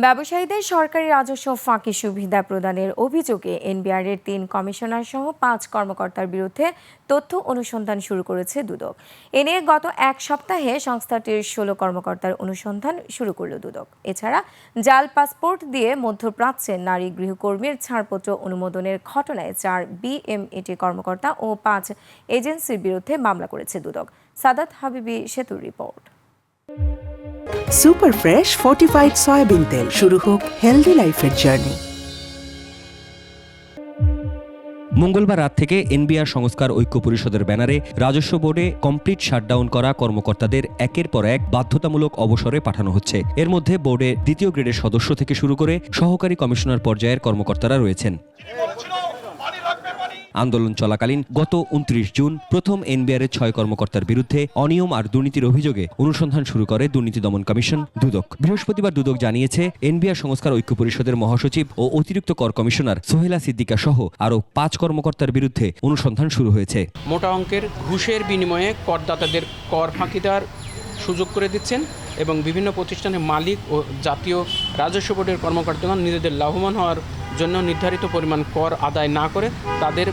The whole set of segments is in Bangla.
ব্যবসায়ীদের সরকারি রাজস্ব ফাঁকি সুবিধা প্রদানের অভিযোগে এনবিআরের ৩ কমিশনার সহ ৫ কর্মকর্তার বিরুদ্ধে তথ্য অনুসন্ধান শুরু করেছে দুদক। এ নিয়ে গত এক সপ্তাহে সংস্থাটির ১৬ কর্মকর্তার অনুসন্ধান শুরু করল দুদক। এছাড়া জাল পাসপোর্ট দিয়ে মধ্যপ্রাচ্যের নারী গৃহকর্মীর ছাড়পত্র অনুমোদনের ঘটনায় ৪ বিএমইটি কর্মকর্তা ও ৫ এজেন্সির বিরুদ্ধে মামলা করেছে দুদক। সাদাত হাবিবি সেতুর report. Super fresh fortified soybean তেল, শুরু হোক হেলদি লাইফের জার্নি। মঙ্গলবার রাত থেকে এনবিআর সংস্কার ঐক্য পরিষদের ব্যানারে রাজস্ব বোর্ডে কমপ্লিট শাটডাউন করা কর্মকর্তাদের একের পর এক বাধ্যতামূলক অবসরে পাঠানো হচ্ছে। এর মধ্যে বোর্ডে দ্বিতীয় গ্রেডের সদস্য থেকে শুরু করে সহকারী কমিশনার পর্যায়ের কর্মকর্তারা রয়েছেন। আন্দোলন চলাকালীন গত ২৯ জুন প্রথম এনবিআরের ৬ কর্মকর্তার বিরুদ্ধে অনিয়ম আর দুর্নীতির অভিযোগে অনুসন্ধান শুরু করে দুর্নীতি দমন কমিশন দুদক। বৃহস্পতিবার দুদক জানিয়েছে, এনবিআর সংস্কার ঐক্য পরিষদের মহাসচিব ও অতিরিক্ত কর কমিশনার সোহেলা সিদ্দিকা সহ আরও ৫ কর্মকর্তার বিরুদ্ধে অনুসন্ধান শুরু হয়েছে। মোটা অঙ্কের ঘুষের বিনিময়ে করদাতাদের কর ফাঁকি দেওয়ার সুযোগ করে দিচ্ছেন এবং বিভিন্ন প্রতিষ্ঠানের মালিক ও জাতীয় রাজস্ব বোর্ডের কর্মকর্তাগণ নিজেদের লাভবান হওয়ার জন্য নির্ধারিত পরিমাণ কর আদায় না করে তাদের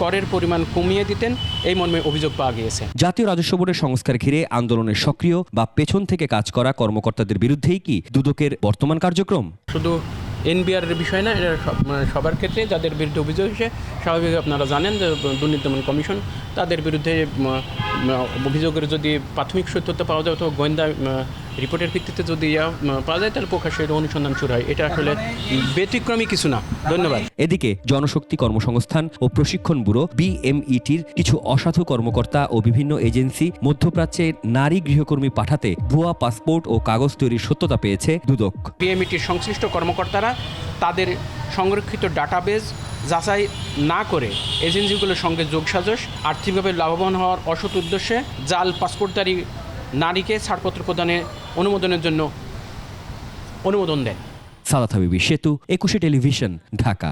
করের পরিমাণ কমিয়ে দিতেন, এই মর্মে অভিযোগ পাওয়া গিয়েছে। জাতীয় রাজস্ব বোর্ডের সংস্কার ঘিরে আন্দোলনের সক্রিয় বা পেছন থেকে কাজ করা কর্মকর্তাদের বিরুদ্ধেই কি দুদকের বর্তমান কার্যক্রম? শুধু এনবিআরের বিষয় না, এটা সবার ক্ষেত্রে যাদের বিরুদ্ধে অভিযোগ এসে স্বাভাবিক আপনারা জানেন যে দুর্নীতি দমন কমিশন তাদের বিরুদ্ধে অভিযোগের যদি প্রাথমিক সত্যতা পাওয়া যায় অথবা গোয়েন্দা রিপোর্টের ভিত্তিতে যদি পাওয়া যায় তাহলে প্রকাশ্যে অনুসন্ধান শুরু হয়। এটা আসলে ব্যতিক্রমী কিছু না। ধন্যবাদ। এদিকে জনশক্তি কর্মসংস্থান ও প্রশিক্ষণ ব্যুরো বিএমইটির কিছু অসাধু কর্মকর্তা ও বিভিন্ন এজেন্সি মধ্যপ্রাচ্যে নারী গৃহকর্মী পাঠাতে ভুয়া পাসপোর্ট ও কাগজ তৈরির সত্যতা পেয়েছে দুদক। বিএমইটির সংশ্লিষ্ট কর্মকর্তারা তাদের সংরক্ষিত ডাটাবেজ যাচাই না করে এজেন্সিগুলোর সঙ্গে যোগসাজশ আর্থিকভাবে লাভবান হওয়ার অসৎ উদ্দেশ্যে জাল পাসপোর্টধারী নারীকে ছাড়পত্র প্রদানের অনুমোদনের জন্য অনুমোদন দেন। সাদাত হাবিবি সেতু, ২১ টেলিভিশন, ঢাকা।